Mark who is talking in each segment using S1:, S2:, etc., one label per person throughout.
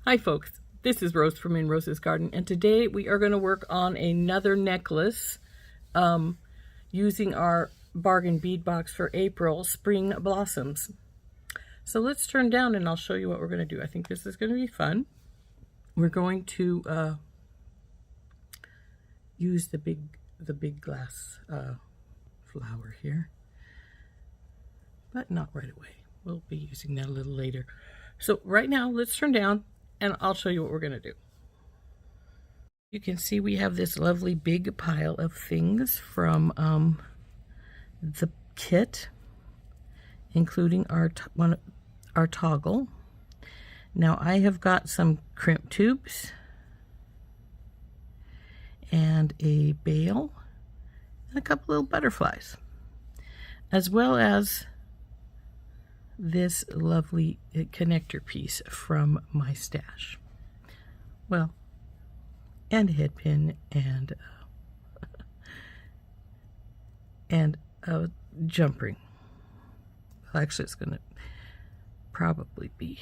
S1: Hi folks, this is Rose from In Rose's Garden, and today we are going to work on another necklace using our bargain bead box for April Spring Blossoms. So let's turn down and I'll show you what we're going to do. I think this is going to be fun. We're going to use the big glass flower here, but not right away. We'll be using that a little later. So right now, let's turn down and I'll show you what we're going to do. You can see we have this lovely big pile of things from the kit, including our toggle. Now I have got some crimp tubes and a bail and a couple little butterflies, as well as this lovely connector piece from my stash. Well, and a head pin and a jump ring. Well, actually, it's going to probably be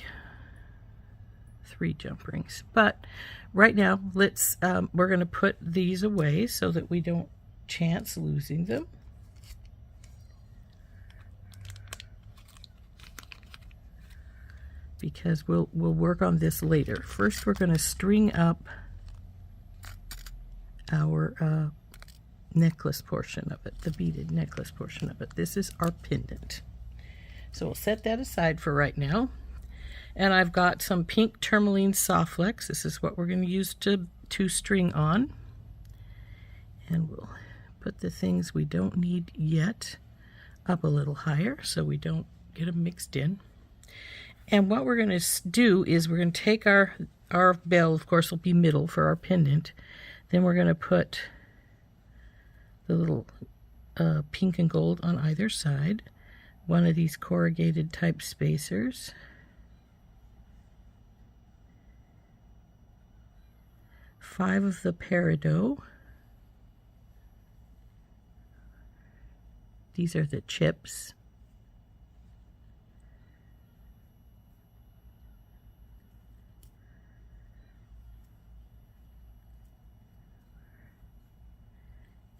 S1: 3 jump rings. But right now, let's we're going to put these away so that we don't chance losing them. Because we'll work on this later. First, we're going to string up our necklace portion of it, the beaded necklace portion of it. This is our pendant. So we'll set that aside for right now. And I've got some pink tourmaline soft flex. This is what we're going to use to string on. And we'll put the things we don't need yet up a little higher so we don't get them mixed in. And what we're going to do is we're going to take our bell, of course, will be middle for our pendant. Then we're going to put the little pink and gold on either side. One of these corrugated type spacers. Five of the peridot. These are the chips.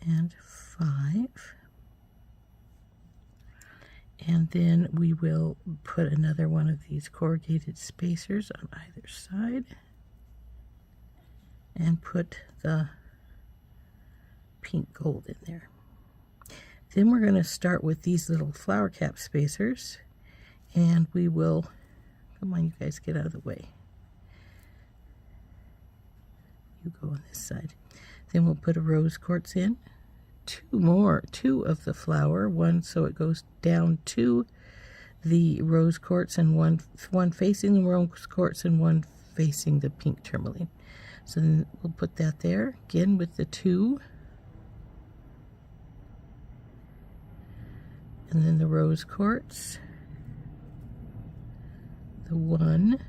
S1: And 5, and then we will put another one of these corrugated spacers on either side and put the pink gold in there. Then we're going to start with these little flower cap spacers, and we will, come on you guys, get out of the way, you go on this side. Then we'll put a rose quartz in, 2 of the flower, one so it goes down to the rose quartz, and one facing the rose quartz and one facing the pink tourmaline. So then we'll put that there again with the 2, and then the rose quartz, the 1,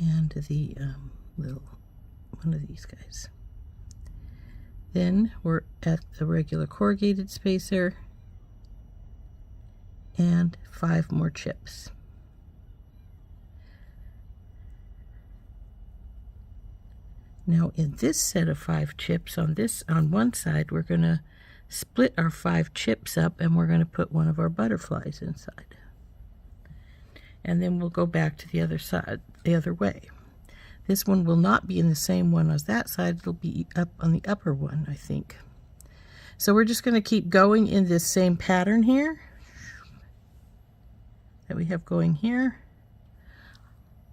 S1: and the little one of these guys. Then we're at the regular corrugated spacer and 5 more chips. Now in this set of 5 chips on one side, we're going to split our 5 chips up and we're going to put one of our butterflies inside. And then we'll go back to the other side, the other way. This one will not be in the same one as that side. It'll be up on the upper one, I think. So we're just going to keep going in this same pattern here that we have going here,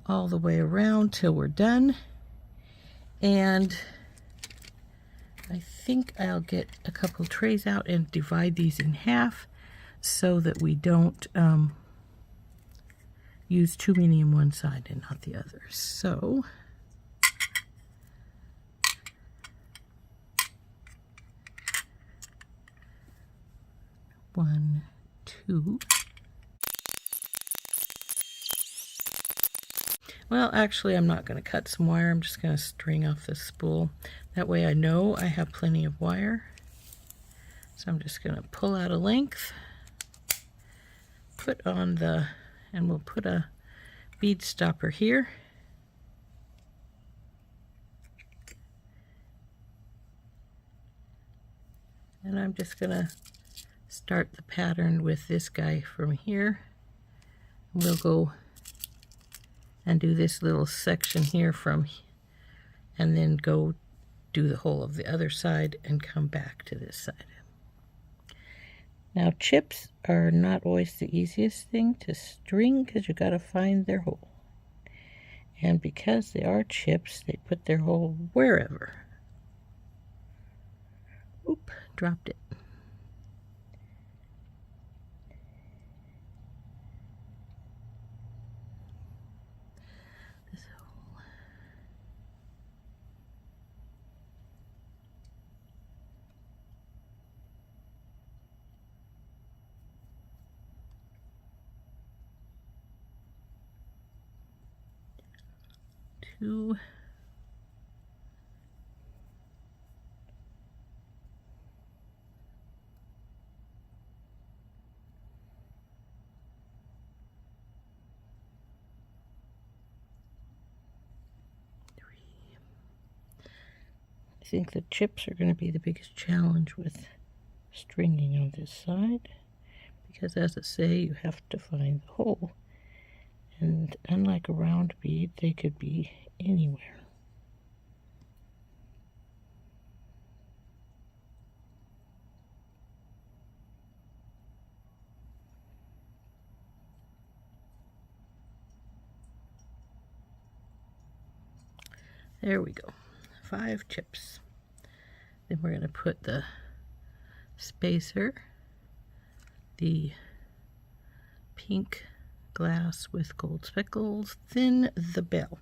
S1: all the way around till we're done. And I think I'll get a couple trays out and divide these in half so that we don't use too many on one side and not the other. So one, two. Well, actually, I'm not going to cut some wire. I'm just going to string off this spool. That way I know I have plenty of wire. So I'm just going to pull out a length, put on the, and we'll put a bead stopper here. And I'm just going to start the pattern with this guy from here. We'll go and do this little section here from, and then go do the whole of the other side and come back to this side. Now chips are not always the easiest thing to string because you got to find their hole. And because they are chips, they put their hole wherever. Oop, dropped it. This hole. Two. I think the chips are going to be the biggest challenge with stringing on this side, because as I say, you have to find the hole, and unlike a round bead, they could be anywhere. There we go, 5 chips. Then we're going to put the spacer, the pink glass with gold speckles, then the bell.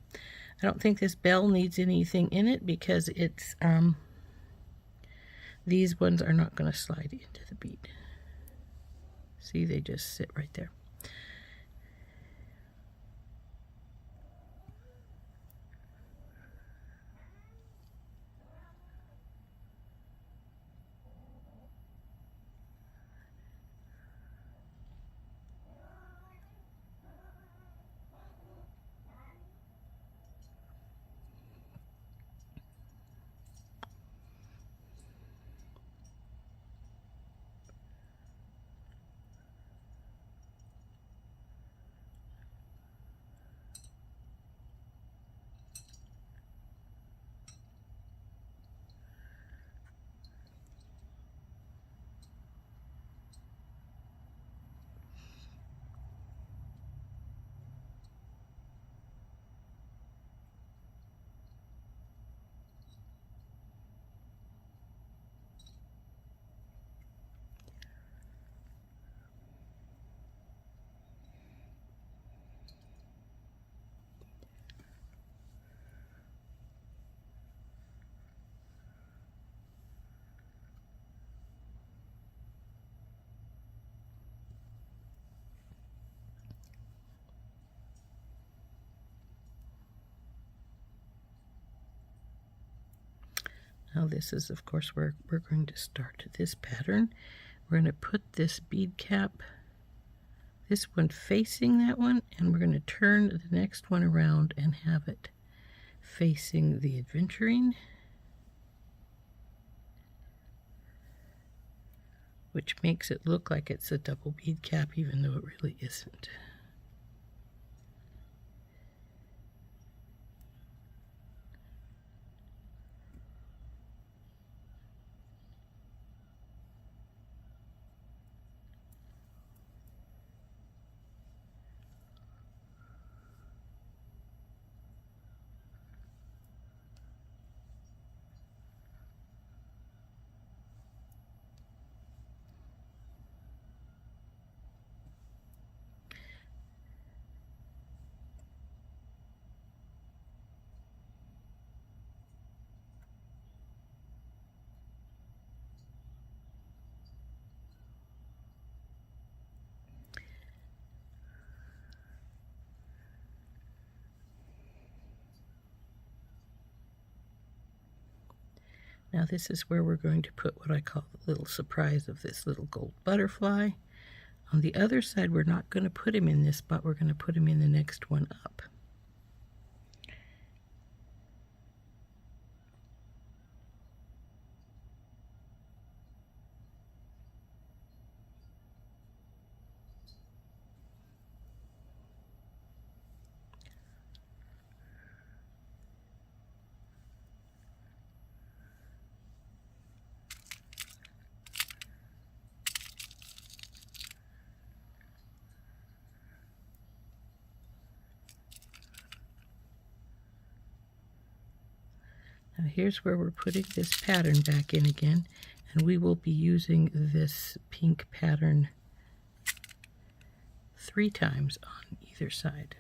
S1: I don't think this bell needs anything in it because it's these ones are not going to slide into the bead. See, they just sit right there. Now this is, of course, where we're going to start this pattern. We're going to put this bead cap, this one facing that one, and we're going to turn the next one around and have it facing the adventurine, which makes it look like it's a double bead cap even though it really isn't. Now this is where we're going to put what I call the little surprise of this little gold butterfly. On the other side, we're not going to put him in this spot, we're going to put him in the next one up. Now here's where we're putting this pattern back in again, and we will be using this pink pattern 3 times on either side.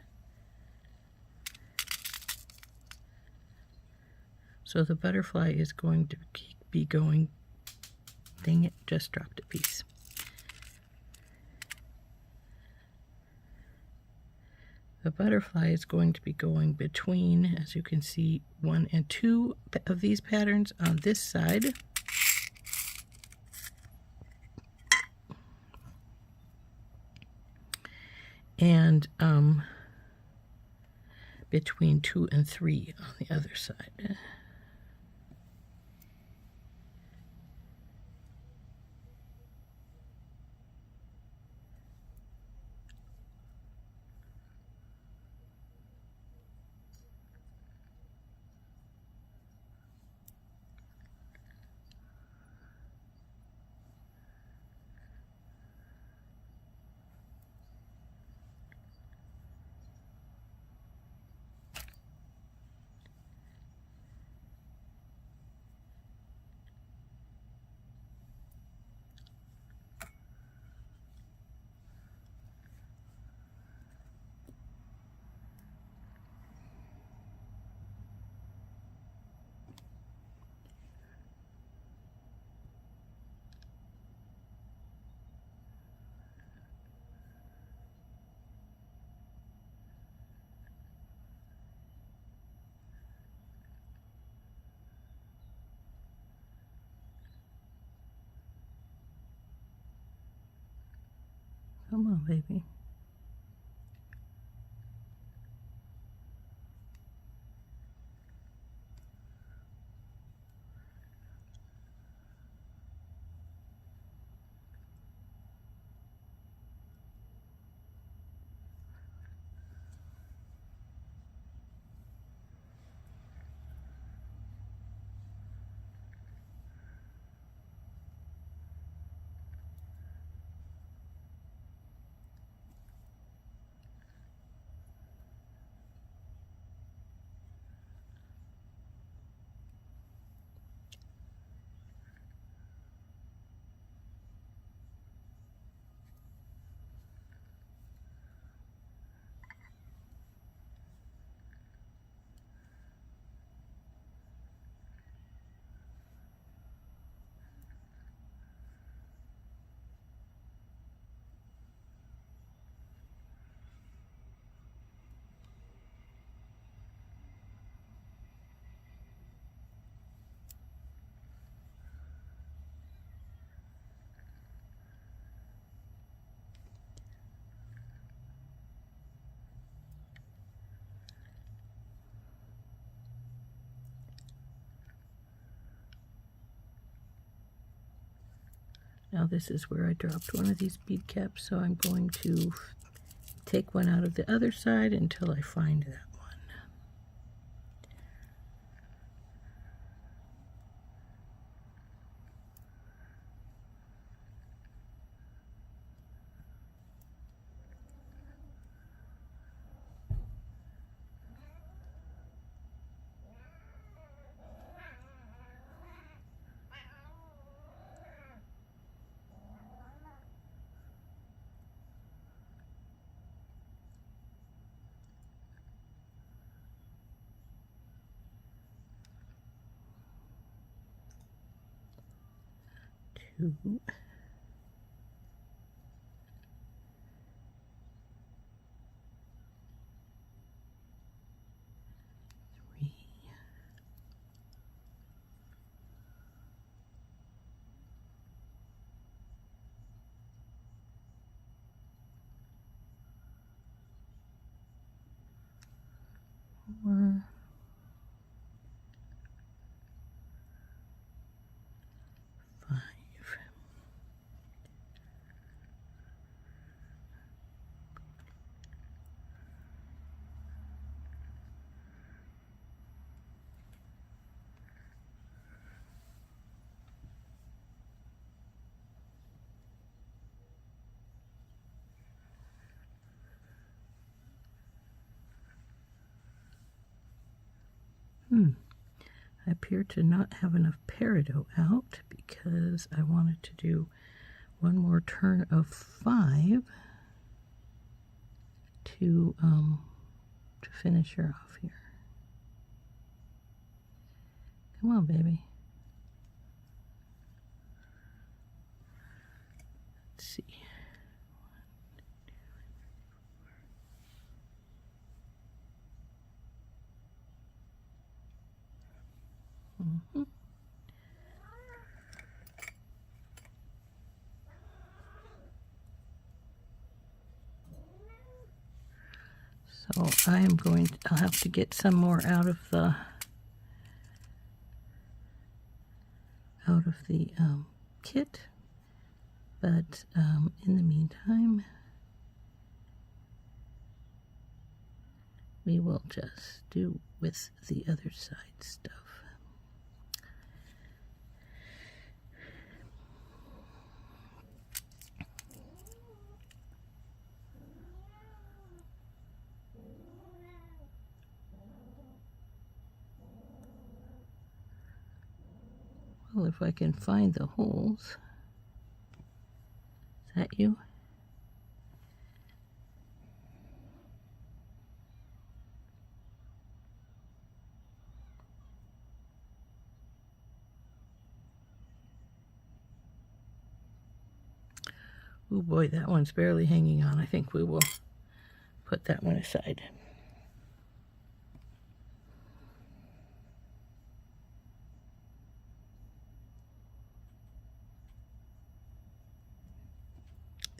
S1: So the butterfly is going to be going, dang it, just dropped a piece. The butterfly is going to be going between, as you can see, 1 and 2 of these patterns on this side. And between 2 and 3 on the other side. Come on, baby. Now this is where I dropped one of these bead caps, so I'm going to take one out of the other side until I find that one. Two. 3. 4, 5. I appear to not have enough peridot out because I wanted to do one more turn of 5 to finish her off here. Come on, baby. Let's see. So I'll have to get some more out of the kit, but in the meantime, we will just do with the other side stuff. Well, if I can find the holes. Is that you? Oh boy, that one's barely hanging on. I think we will put that one aside.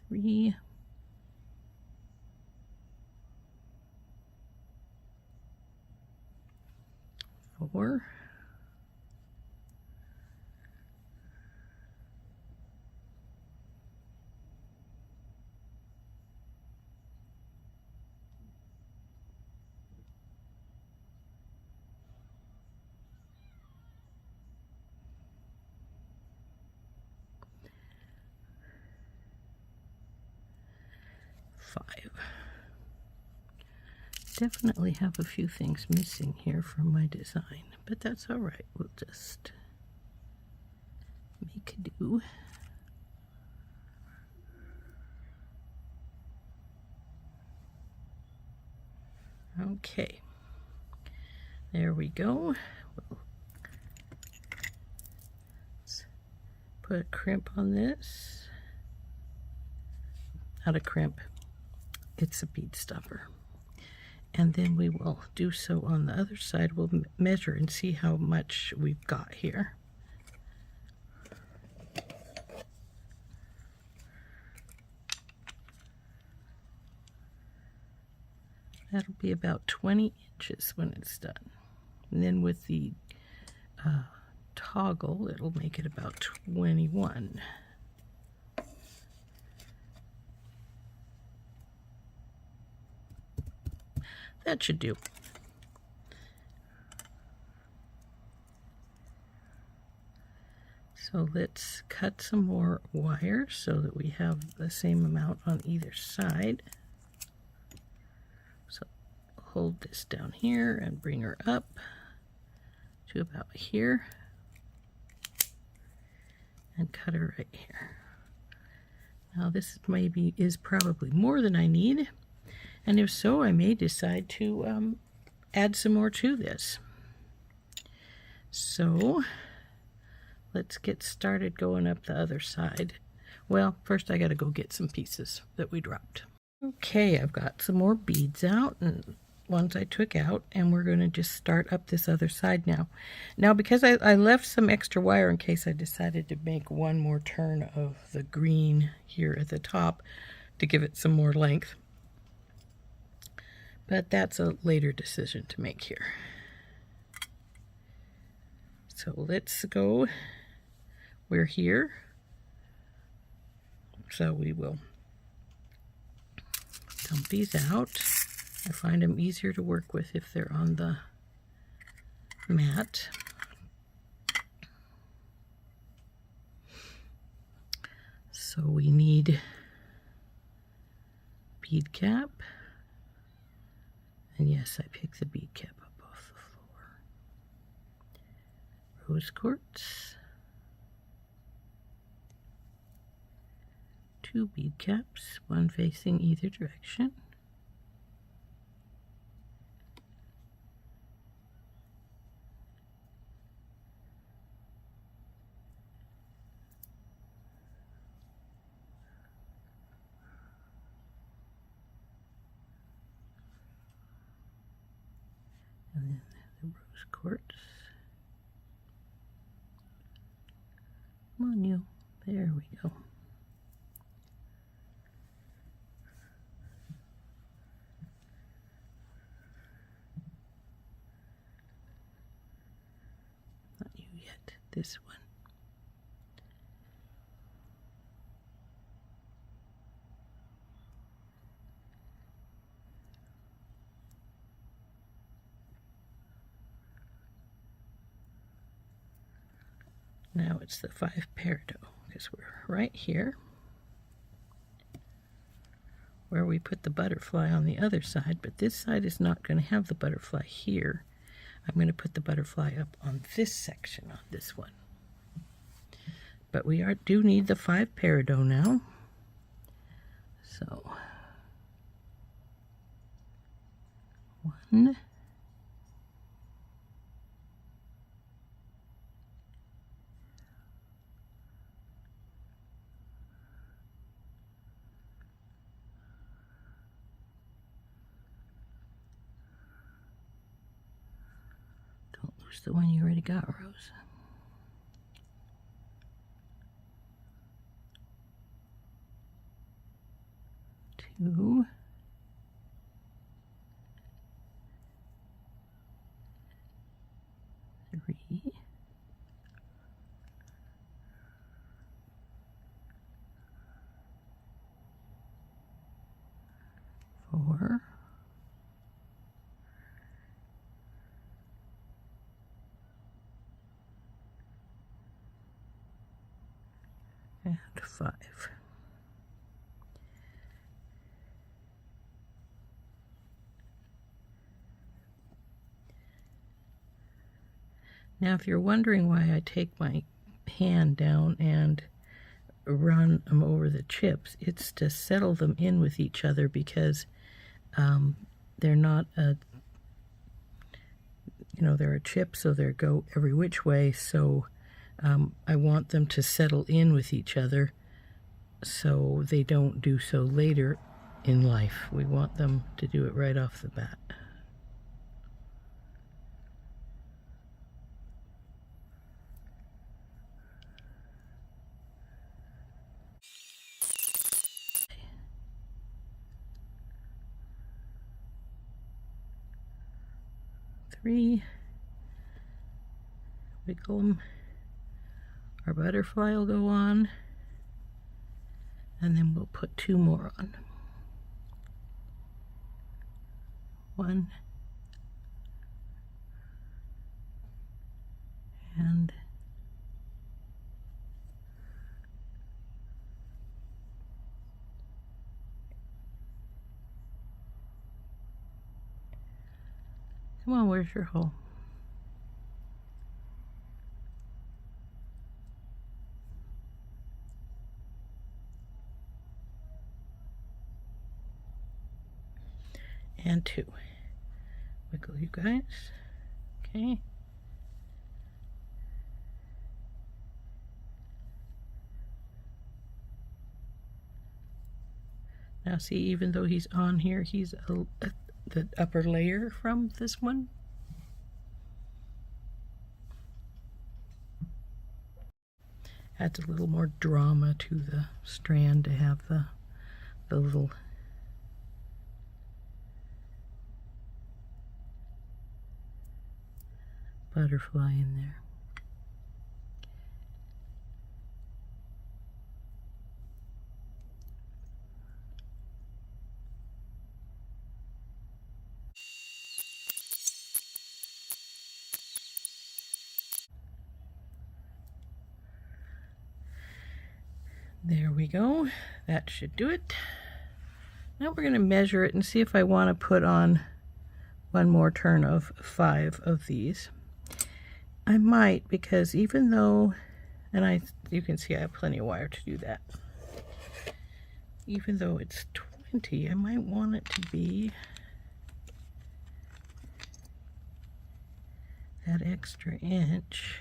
S1: Three. 4. 5. Definitely have a few things missing here from my design, but that's all right. We'll just make do. Okay, there we go. Let's put a crimp on this. Not a crimp, it's a bead stopper. And then we will do so on the other side. We'll measure and see how much we've got here. That'll be about 20 inches when it's done. And then with the toggle, it'll make it about 21. That should do. So let's cut some more wire so that we have the same amount on either side. So hold this down here and bring her up to about here and cut her right here. Now this is probably more than I need, and if so, I may decide to add some more to this. So let's get started going up the other side. Well, first I gotta go get some pieces that we dropped. Okay, I've got some more beads out and ones I took out, and we're gonna just start up this other side now. Now, because I left some extra wire in case I decided to make one more turn of the green here at the top to give it some more length. But that's a later decision to make here. So let's go. We're here. So we will dump these out. I find them easier to work with if they're on the mat. So we need bead cap. And yes, I picked the bead cap up off the floor. Rose quartz. 2 bead caps, one facing either direction. And then the rose quartz. Come on, you. There we go. Not you yet. This one. Now it's the 5 peridot, because we're right here where we put the butterfly on the other side, but this side is not going to have the butterfly here. I'm going to put the butterfly up on this section, on this one. But we do need the 5 peridot now. So 1, 'Who's the one you already got, Rose? Two. 3. 4. And 5. Now, if you're wondering why I take my hand down and run them over the chips, it's to settle them in with each other, because they're not a, they're a chip, so they go every which way. So I want them to settle in with each other so they don't do so later in life. We want them to do it right off the bat. Three. Wiggle them. Our butterfly will go on, and then we'll put 2 more on. 1 and come on, where's your hole? And 2. Wiggle, you guys. Okay. Now see, even though he's on here, he's the upper layer from this one. Adds a little more drama to the strand to have the little butterfly in there. There we go. That should do it. Now we're going to measure it and see if I want to put on one more turn of 5 of these. I might, because even though, and you can see I have plenty of wire to do that. Even though it's 20, I might want it to be that extra inch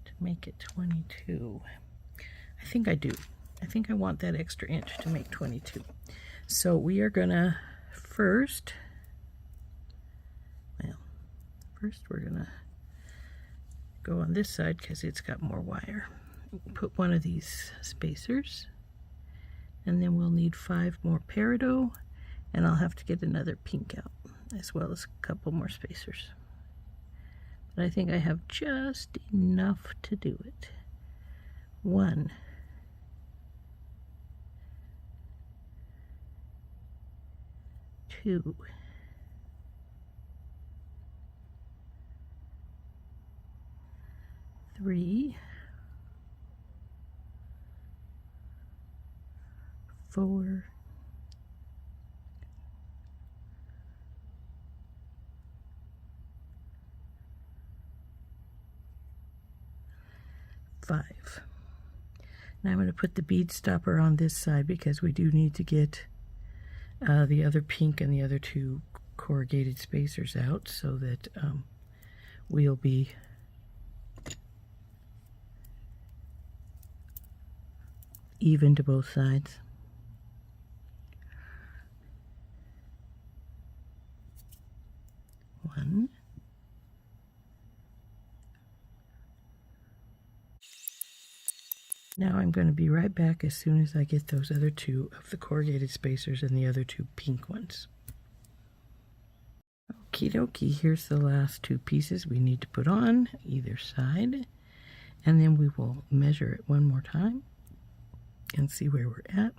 S1: to make it 22. I think I do. I think I want that extra inch to make 22. So we are gonna first we're gonna go on this side because it's got more wire. Put one of these spacers, and then we'll need 5 more peridot, and I'll have to get another pink out as well as a couple more spacers. But I think I have just enough to do it. 1, 2, 3, 4, 5. Now I'm going to put the bead stopper on this side because we do need to get the other pink and the other 2 corrugated spacers out so that we'll be even to both sides. One. Now I'm going to be right back as soon as I get those other 2 of the corrugated spacers and the other 2 pink ones. Okie dokie, here's the last 2 pieces we need to put on either side, and then we will measure it one more time and see where we're at.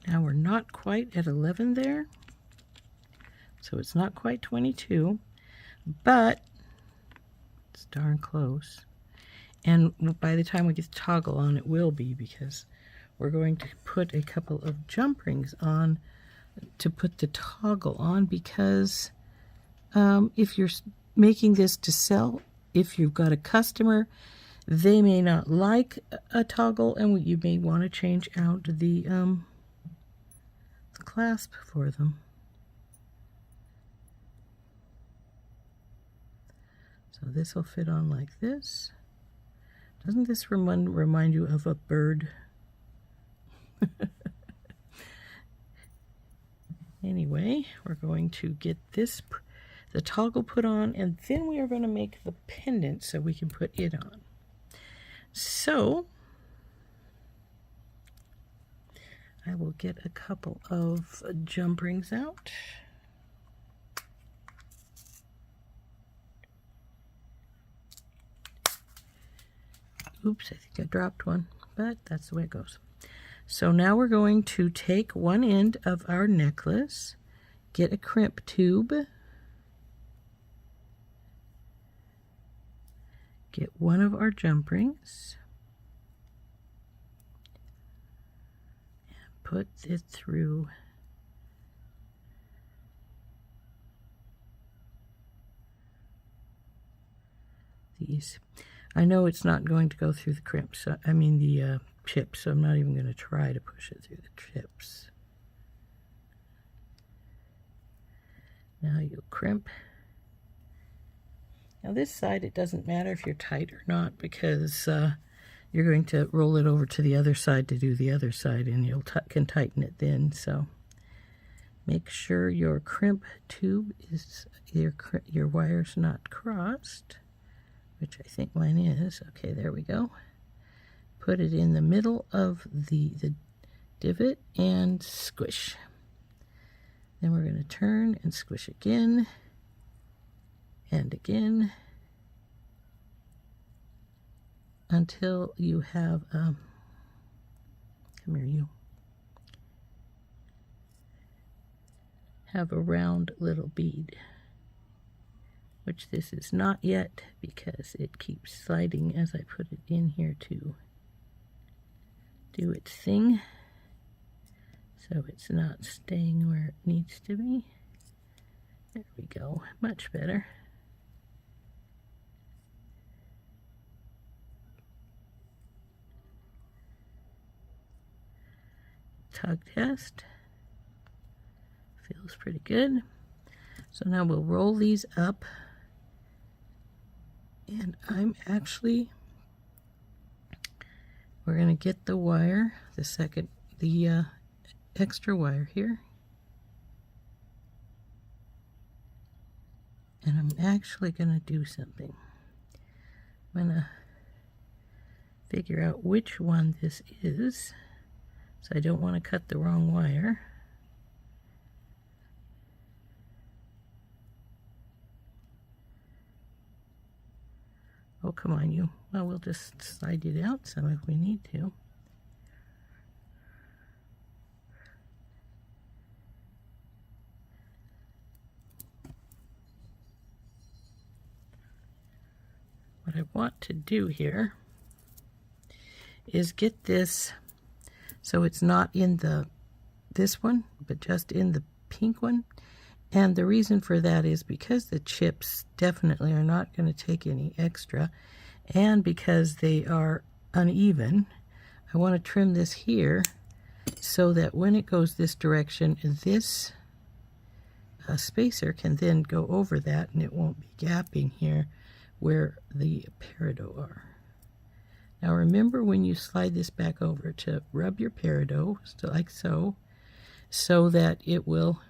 S1: Now we're not quite at 11 there, so it's not quite 22, but it's darn close. And by the time we get the toggle on, it will be, because we're going to put a couple of jump rings on to put the toggle on, because if you're making this to sell, if you've got a customer, they may not like a toggle, and you may want to change out the clasp for them. So this will fit on like this. Doesn't this remind you of a bird? Anyway, we're going to get the toggle put on, and then we are going to make the pendant so we can put it on. So I will get a couple of jump rings out. Oops, I think I dropped one, but that's the way it goes. So now we're going to take one end of our necklace, get a crimp tube, get one of our jump rings, and put it through these. I know it's not going to go through the crimps, I mean the chips, so I'm not even going to try to push it through the chips. Now you'll crimp. Now this side, it doesn't matter if you're tight or not, because you're going to roll it over to the other side to do the other side, and you can tighten it then. So make sure your crimp tube is, your wire's not crossed, which I think mine is. Okay, there we go. Put it in the middle of the divot and squish. Then we're going to turn and squish again and again until you have, come here you, have a round little bead, which this is not yet because it keeps sliding as I put it in here to do its thing. So it's not staying where it needs to be. There we go, much better. Tug test. Feels pretty good. So now we'll roll these up. And we're going to get the wire, the extra wire here, and I'm actually going to do something. I'm going to figure out which one this is, so I don't want to cut the wrong wire. Oh, come on, you. Well, we'll just slide it out some if we need to. What I want to do here is get this so it's not in this one, but just in the pink one. And the reason for that is because the chips definitely are not going to take any extra, and because they are uneven. I want to trim this here so that when it goes this direction, this spacer can then go over that, and it won't be gapping here where the peridot are. Now remember, when you slide this back over, to rub your peridot like so, so that it will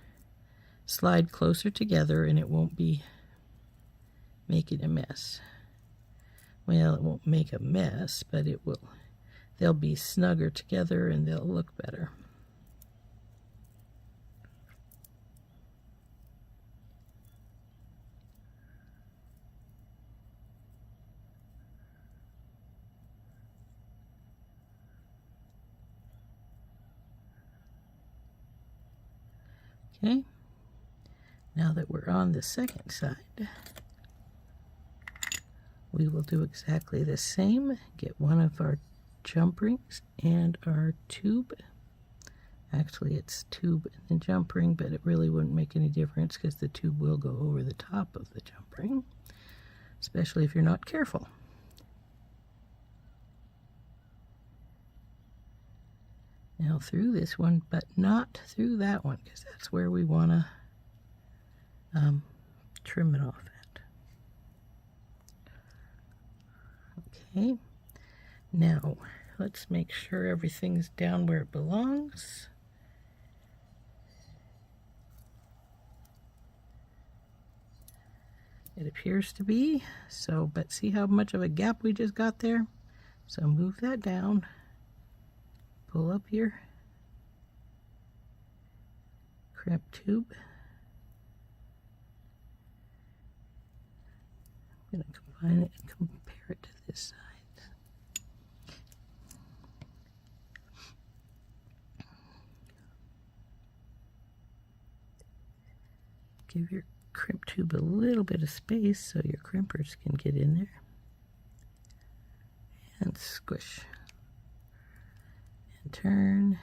S1: slide closer together and it won't be making a mess. Well, it won't make a mess, but they'll be snugger together and they'll look better. Okay, now that we're on the second side, we will do exactly the same. Get one of our jump rings and our tube. Actually, it's tube and jump ring, but it really wouldn't make any difference because the tube will go over the top of the jump ring, especially if you're not careful. Now through this one, but not through that one, because that's where we want to trim it off at. Okay, now let's make sure everything's down where it belongs. It appears to be, so, but see how much of a gap we just got there? So move that down. Pull up your crimp tube. I'm going to combine it and compare it to this side. Give your crimp tube a little bit of space so your crimpers can get in there. And squish. And turn.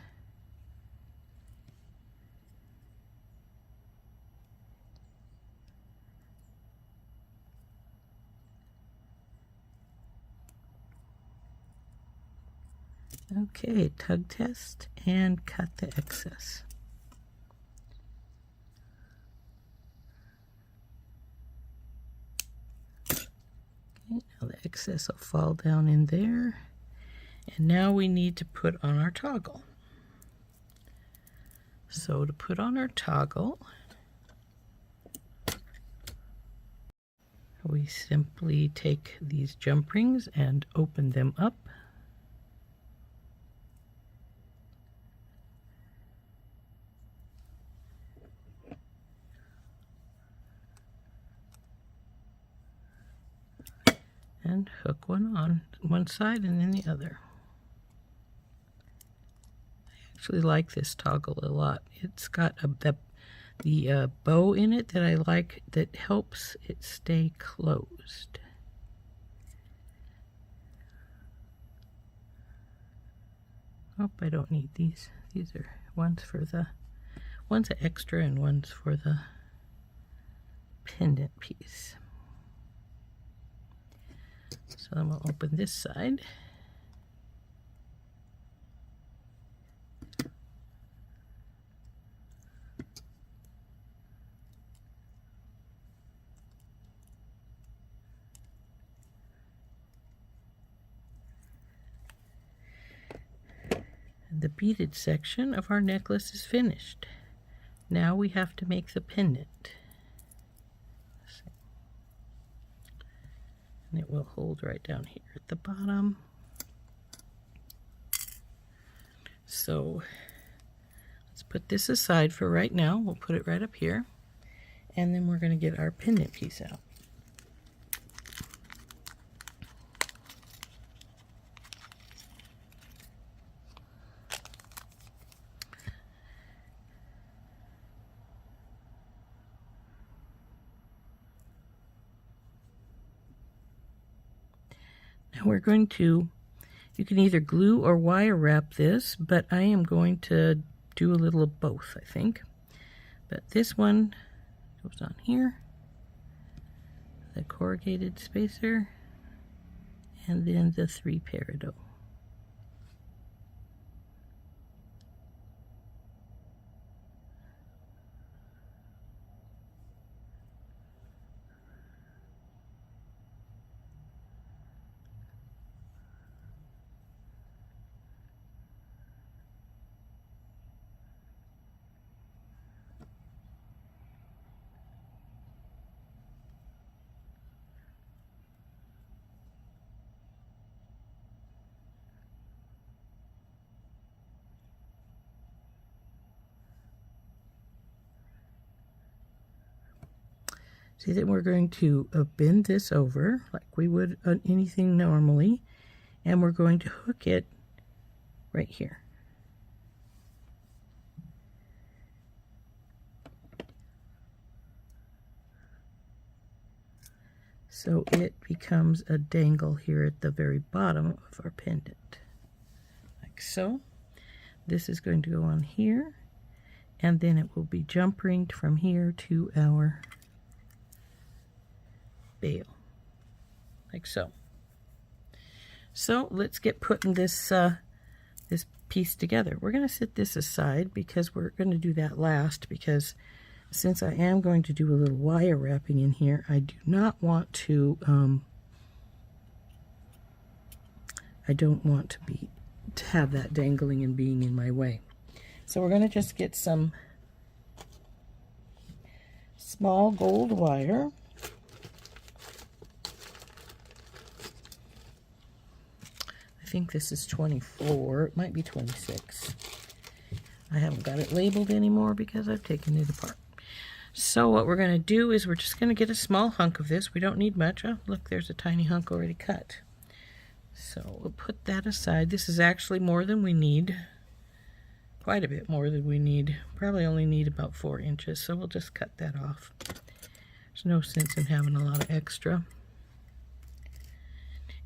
S1: Okay, tug test and cut the excess. Okay, now the excess will fall down in there. And now we need to put on our toggle. So to put on our toggle, we simply take these jump rings and open them up. And hook one on one side and then the other. I actually like this toggle a lot. It's got the bow in it that I like that helps it stay closed. Oh, I don't need these. These are one's an extra and one's for the pendant piece. So then we'll open this side. The beaded section of our necklace is finished. Now we have to make the pendant. And it will hold right down here at the bottom. So let's put this aside for right now. We'll put it right up here. And then we're going to get our pendant piece out. Now we're going to, you can either glue or wire wrap this, but I am going to do a little of both, I think. But this one goes on here, the corrugated spacer, and then the 3 peridot. See that we're going to bend this over like we would on anything normally, and we're going to hook it right here. So it becomes a dangle here at the very bottom of our pendant, like so. This is going to go on here, and then it will be jump ringed from here to our bail, like so. So let's get putting this this piece together. We're going to set this aside because we're going to do that last, because since I am going to do a little wire wrapping in here, I do not want to I don't want to have that dangling and being in my way. So we're going to just get some small gold wire. I think this is 24. It might be 26. I haven't got it labeled anymore because I've taken it apart. So what we're going to do is we're just going to get a small hunk of this. We don't need much. Oh, look, there's a tiny hunk already cut. So we'll put that aside. This is actually more than we need. Quite a bit more than we need. Probably only need about 4 inches, so we'll just cut that off. There's no sense in having a lot of extra.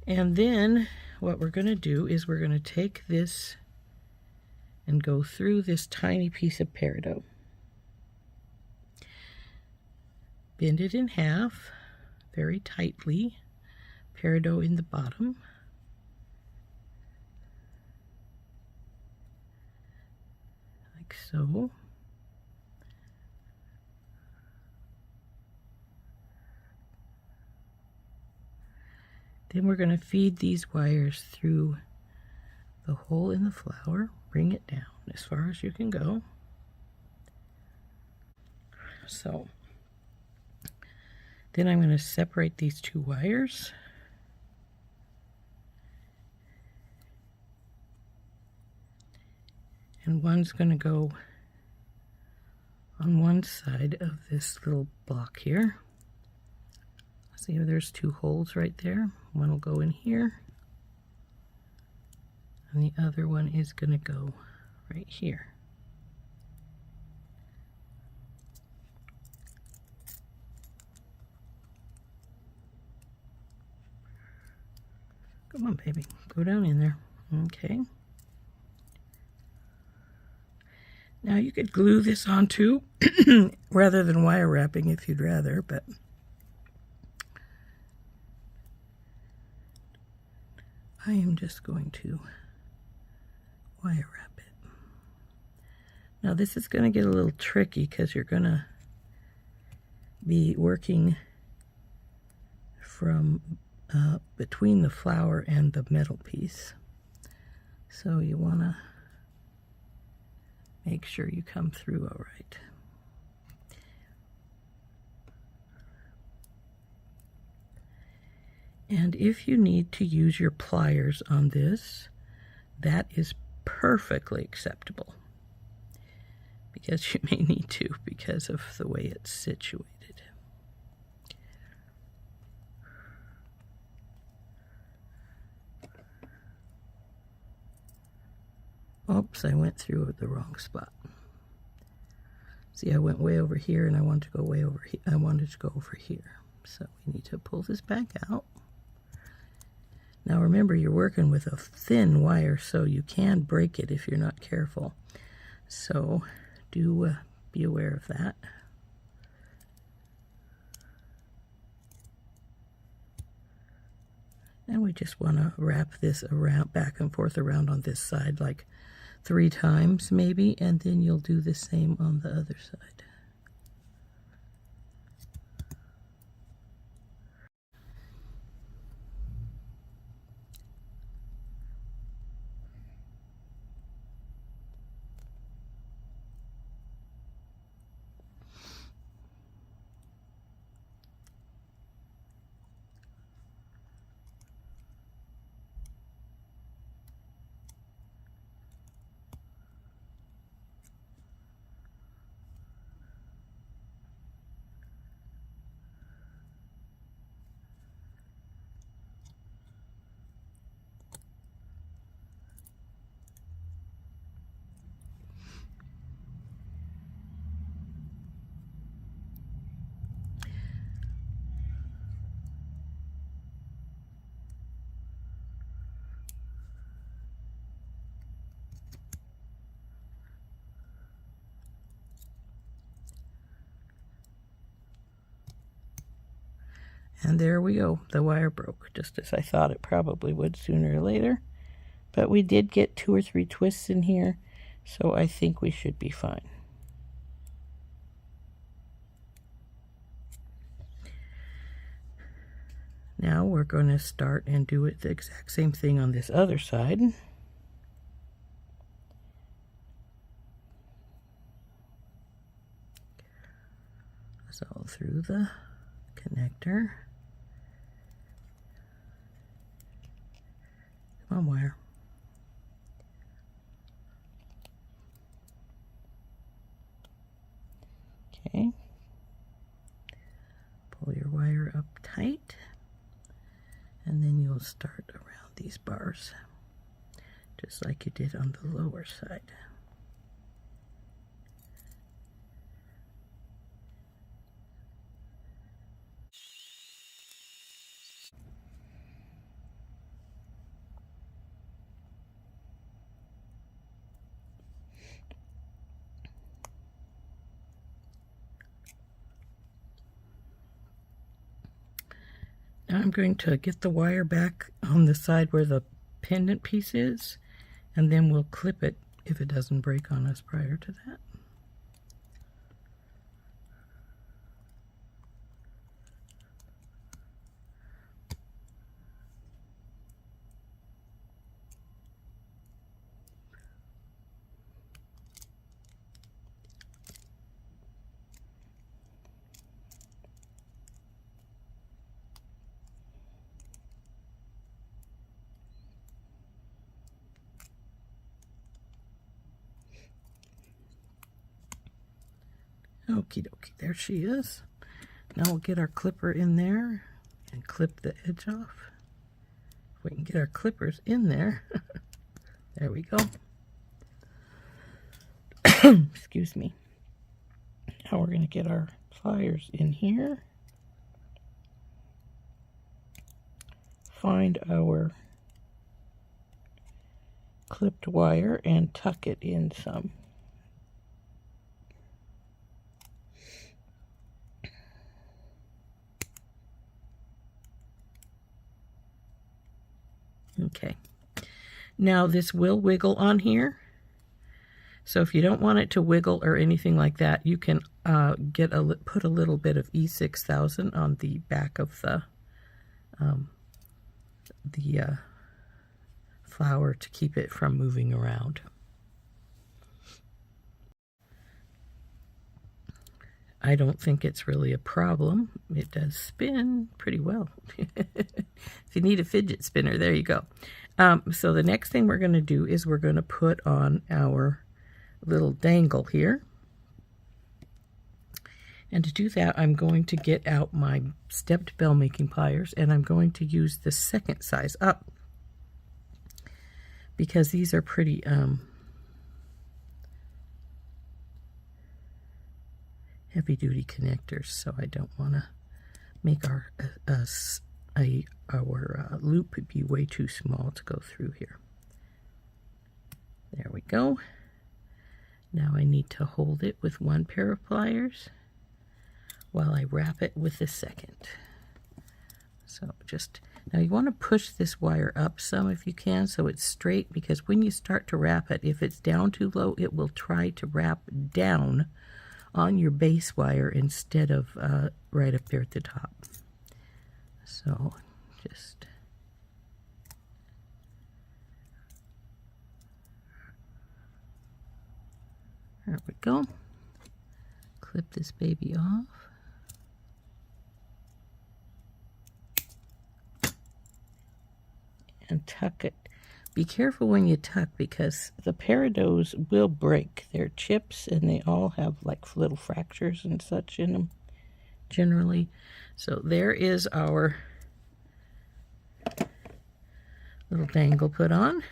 S1: And then what we're going to do is we're going to take this and go through this tiny piece of peridot. Bend it in half very tightly, peridot in the bottom. Like so. Then we're going to feed these wires through the hole in the flower, bring it down as far as you can go. So then I'm going to separate these two wires. And one's going to go on one side of this little block here. See, there's two holes right there. One will go in here. And the other one is going to go right here. Come on, baby. Go down in there. Okay. Now you could glue this onto rather than wire wrapping if you'd rather, but I am just going to wire wrap it. Now this is going to get a little tricky because you're going to be working from between the flower and the metal piece. So you want to make sure you come through all right. And if you need to use your pliers on this, that is perfectly acceptable, because you may need to because of the way it's situated. Oops, I went through the wrong spot. See, I went way over here and I wanted to go way over here. I wanted to go over here. So we need to pull this back out. Now remember, you're working with a thin wire, so you can break it if you're not careful. So do be aware of that. And we just want to wrap this around, back and forth around on this side like 3 times maybe, and then you'll do the same on the other side. And there we go. The wire broke, just as I thought it probably would sooner or later. But we did get 2 or 3 twists in here, so I think we should be fine. Now we're going to start and do it the exact same thing on this other side. So through the connector. Come on, wire. Okay. Pull your wire up tight, and then you'll start around these bars, just like you did on the lower side. Now I'm going to get the wire back on the side where the pendant piece is, and then we'll clip it if it doesn't break on us prior to that. Okie dokie, there she is. Now we'll get our clipper in there and clip the edge off. If we can get our clippers in there. There we go. Excuse me. Now we're going to get our pliers in here. Find our clipped wire and tuck it in some. Okay. Now this will wiggle on here. So if you don't want it to wiggle or anything like that, you can put a little bit of E6000 on the back of the flower to keep it from moving around. I don't think it's really a problem. It does spin pretty well. If you need a fidget spinner, there you go. So the next thing we're going to do is we're going to put on our little dangle here. And to do that, I'm going to get out my stepped bell making pliers, and I'm going to use the second size up because these are pretty heavy duty connectors, so I don't want to make our loop be way too small to go through here. There we go. Now I need to hold it with one pair of pliers while I wrap it with the second. So now you want to push this wire up some if you can so it's straight, because when you start to wrap it, if it's down too low, it will try to wrap down on your base wire instead of right up there at the top. So just there we go. Clip this baby off. And tuck it. Be careful when you tuck because the peridots will break. They're chips and they all have like little fractures and such in them generally. So there is our little dangle put on.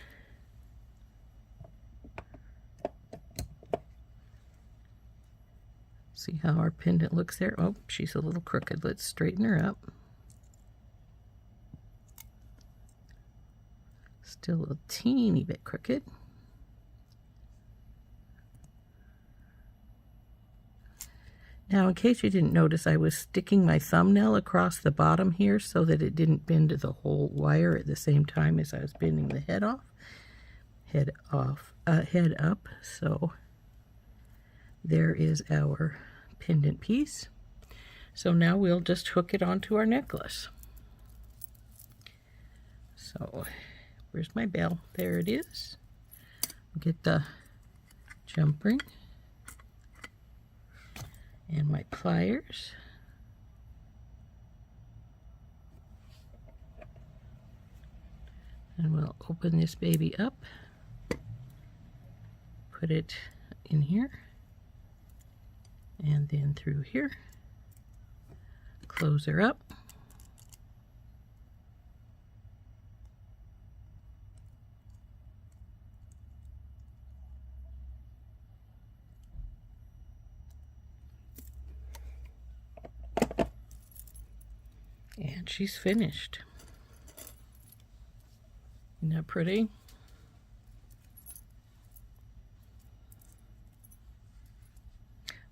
S1: See how our pendant looks there? Oh, she's a little crooked. Let's straighten her up. Still a teeny bit crooked. Now, in case you didn't notice, I was sticking my thumbnail across the bottom here so that it didn't bend the whole wire at the same time as I was bending the head up. So there is our pendant piece. So now we'll just hook it onto our necklace. So where's my bell? There it is. Get the jump ring and my pliers. And we'll open this baby up, put it in here, and then through here. Close her up. And she's finished. Isn't that pretty?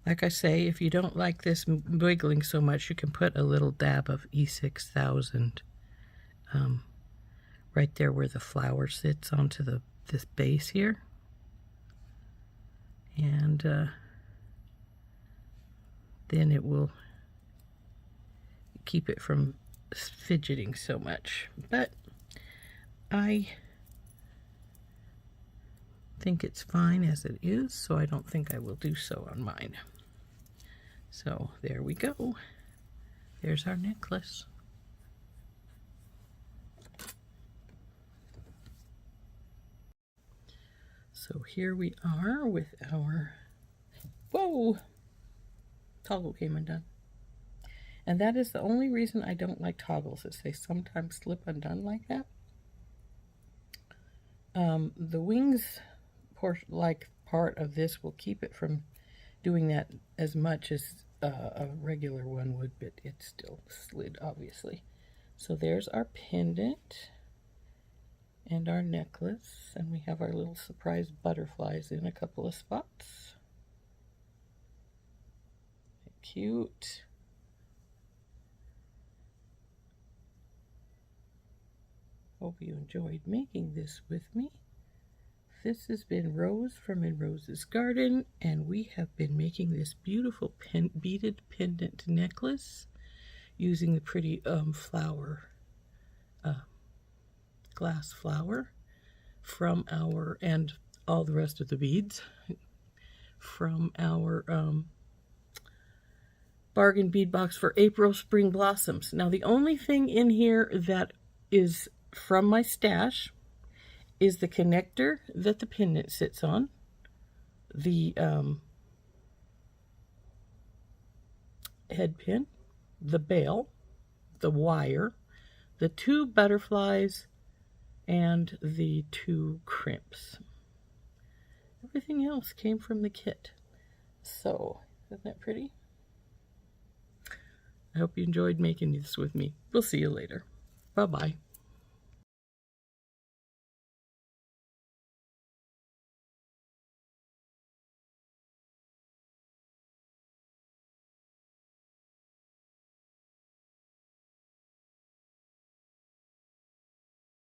S1: Like I say, if you don't like this wiggling so much, you can put a little dab of E6000 right there where the flower sits onto this base here. And then it will keep it from fidgeting so much. But I think it's fine as it is, so I don't think I will do so on mine. So there we go. There's our necklace. So here we are with our, whoa! toggle came undone. And that is the only reason I don't like toggles, is they sometimes slip undone like that. The wings part of this will keep it from doing that as much as a regular one would, but it still slid, obviously. So there's our pendant and our necklace, and we have our little surprise butterflies in a couple of spots. Cute. Hope you enjoyed making this with me. This has been Rose from In Rose's Garden, and we have been making this beautiful beaded pendant necklace using the pretty glass flower from our, and all the rest of the beads from our bargain bead box for April Spring Blossoms. Now the only thing in here that is from my stash is the connector that the pendant sits on, the head pin, the bell, the wire, the 2 butterflies, and the 2 crimps. Everything else came from the kit. So, isn't that pretty? I hope you enjoyed making this with me. We'll see you later. Bye-bye.